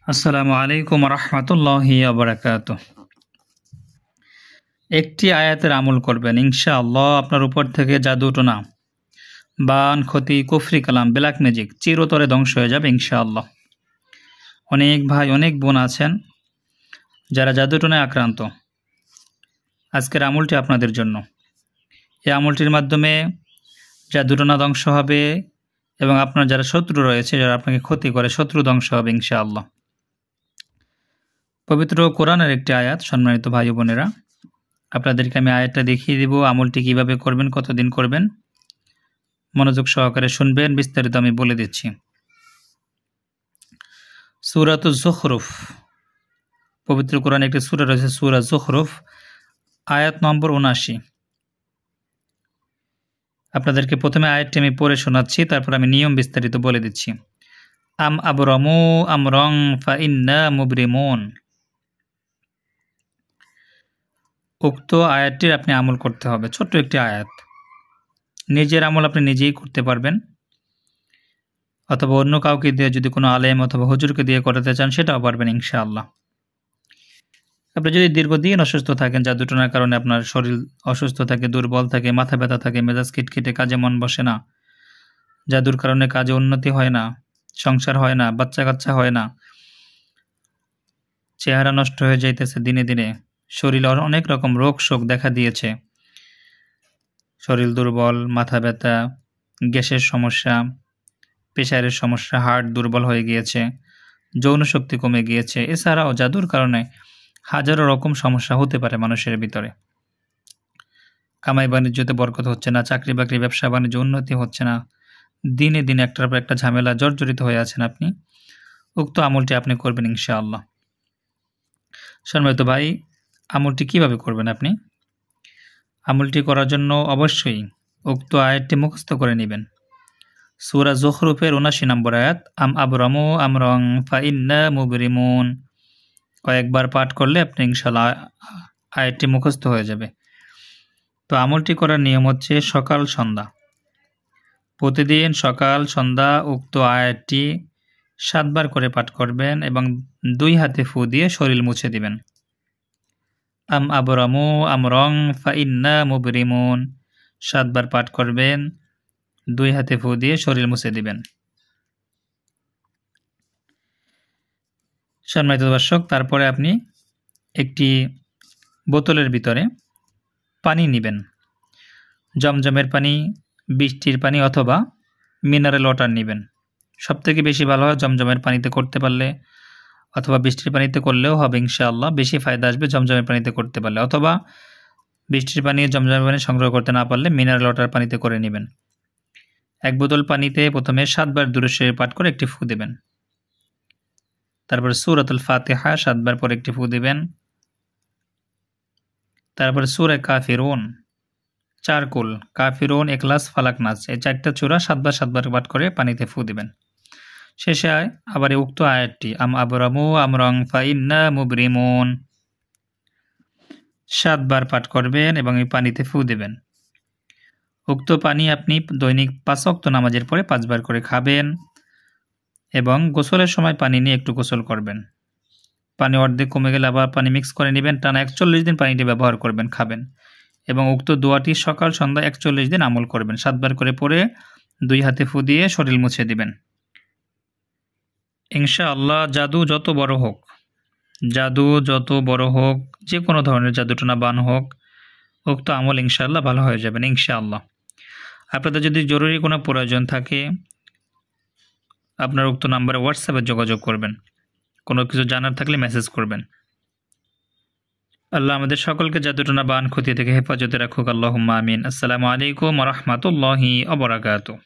আসসালামু আলাইকুম রহমতুল্লাহি ওয়া একটি আয়াতের আমল করবেন ইনশাআল্লাহ। আপনার উপর থেকে জাদুটোনা, বান, ক্ষতি, কুফরি কালাম, ব্ল্যাক ম্যাজিক চিরতরে ধ্বংস হয়ে যাবে ইনশাআল্লাহ। অনেক ভাই অনেক বোন আছেন যারা জাদুটোনায় আক্রান্ত। আজকের আমলটি আপনাদের জন্য। এই আমলটির মাধ্যমে জাদুটোনা ধ্বংস হবে এবং আপনার যারা শত্রু রয়েছে, যারা আপনাকে ক্ষতি করে, শত্রু ধ্বংস হবে ইনশাআল্লাহ। পবিত্র কোরআনের একটি আয়াত। সম্মানিত ভাই বোনেরা, আপনাদেরকে আমি আয়াতটা দেখিয়ে দিব, আমলটি কিভাবে করবেন, কতদিন করবেন, মনোযোগ সহকারে শুনবেন, বিস্তারিত আমি বলে দিচ্ছি। সূরাতুজ যুখরুফ, পবিত্র কোরআনে একটি সূরা রয়েছে, সূরা যুখরুফ, আয়াত নম্বর ৭৯। আপনাদেরকে প্রথমে আয়াতটি আমি পড়ে শোনাচ্ছি, তারপর আমি নিয়ম বিস্তারিত বলে দিচ্ছি। আম আবরামু আমরং ফাইন্না মুবরিমুন। উক্ত আয়াতটির আপনি আমল করতে হবে। ছোট্ট একটি আয়াত, নিজের আমল আপনি নিজেই করতে পারবেন, অথবা অন্য কাউকে দিয়ে, যদি কোনো আলেম অথবা হুজুরকে দিয়ে করাতে চান সেটাও পারবেন ইনশাআল্লাহ। আপনি যদি দীর্ঘদিন অসুস্থ থাকেন, জাদুটোনার কারণে আপনার শরীর অসুস্থ থাকে, দুর্বল থাকে, মাথা ব্যথা থাকে, মেজাজ খিটখিটে, কাজে মন বসে না, জাদুর কারণে কাজে উন্নতি হয় না, সংসার হয় না, বাচ্চা কাচ্চা হয় না, চেহারা নষ্ট হয়ে যাইতেছে দিনে দিনে, শরীরে অনেক রকম রোগ শোক দেখা দিয়েছে, শরীর দুর্বল, মাথা ব্যথা, গ্যাসের সমস্যা, প্রেশারের সমস্যা, হার্ট দুর্বল হয়ে গিয়েছে, যৌন শক্তি কমে গিয়েছে, এছাড়াও জাদুর কারণে হাজারো রকম সমস্যা হতে পারে মানুষের ভিতরে। কামাই বাণিজ্যতে বরকত হচ্ছে না, চাকরি বাকরি, ব্যবসা বাণিজ্য উন্নতি হচ্ছে না, দিনে দিনে একটার পর একটা ঝামেলা জর্জরিত হয়ে আছেন আপনি, উক্ত আমলটি আপনি করবেন ইনশাআল্লাহ। সম্মানিত ভাই, আমলটি কিভাবে করবেন আপনি? আমলটি করার জন্য অবশ্যই উক্ত আয়াতটি মুখস্থ করে নেবেন। সূরা যুখরুফের ৭৯ নম্বর আয়াত, আম আবরামু আমরং ফাইন্না মুবরিমুন। কয়েকবার পাঠ করলে আপনি ইনশাআল্লাহ আয়াতটি মুখস্থ হয়ে যাবে। তো আমলটি করার নিয়ম হচ্ছে সকাল সন্ধ্যা, প্রতিদিন সকাল সন্ধ্যা উক্ত আয়াতটি ৭ বার করে পাঠ করবেন এবং ২ হাতে ফু দিয়ে শরীর মুছে দিবেন। আম আবরামু আমরং ফাইন্না মুবরিমুন ৭ বার পাঠ করবেন, ২ হাতে ফু দিয়ে শরীর মুছে দিবেন। সম্মানিত দর্শক, তারপরে আপনি একটি বোতলের ভিতরে পানি নেবেন, জমজমের পানি, বৃষ্টির পানি অথবা মিনারেল ওয়াটার নেবেন। সবথেকে বেশি ভালো হয় জমজমের পানিতে করতে পারলে, অথবা বৃষ্টির পানিতে করলেও হবে ইনশাআল্লাহ, বেশি ফায়দা আসবে জমজমের পানিতে করতে পারলে, অথবা বৃষ্টির পানি, জমজমের পানি সংগ্রহ করতে না পারলে মিনারেল ওয়াটার পানিতে করে নেবেন। ১ বোতল পানিতে প্রথমে ৭ বার দুরূদ শরীফ পাঠ করে একটি ফু দেবেন, তারপর সূরাতুল ফাতিহা ৭ বার পরে একটি ফু দেবেন, তারপর সূরা কাফিরুন ৪ কুল, কাফিরুন, ইখলাস, ফালাক, নাস, এই ৪টা সূরা ৭ বার পাঠ করে পানিতে ফু দিবেন। শেষে আবার উক্ত আয়াতটি আম আবরামু আমরং ফাইন্না মুবরিমুন ৭ বার পাঠ করবেন এবং এই পানিতে ফু দেবেন। উক্ত পানি আপনি দৈনিক ৫ ওয়াক্ত নামাজের পরে ৫ বার করে খাবেন এবং গোসলের সময় পানি নিয়ে একটু গোসল করবেন। পানি অর্ধেক কমে গেলে আবার পানি মিক্স করে নেবেন, টানা ৪১ দিন পানিটি ব্যবহার করবেন, খাবেন এবং উক্ত দোয়াটি সকাল সন্ধ্যা ৪১ দিন আমল করবেন। ৭ বার করে পরে ২ হাতে ফু দিয়ে শরীর মুছে দিবেন ইনশাআল্লাহ। জাদু যত বড় হোক, যে কোনো ধরনের জাদুটোনা বান হোক, উক্ত আমল ইনশাআল্লাহ ভালো হয়ে যাবেন ইনশাআল্লাহ। আপনাদের যদি জরুরি কোনো প্রয়োজন থাকে, আপনার উক্ত নাম্বারে হোয়াটসঅ্যাপে যোগাযোগ করবেন, কোনো কিছু জানার থাকলে মেসেজ করবেন। আল্লাহ আমাদের সকলকে জাদুটোনা বান ক্ষতি থেকে হেফাজতে রাখুক, আল্লাহুম্মা আমিন। আসসালামু আলাইকুম ওয়া রাহমাতুল্লাহি ওয়া বারাকাতুহু।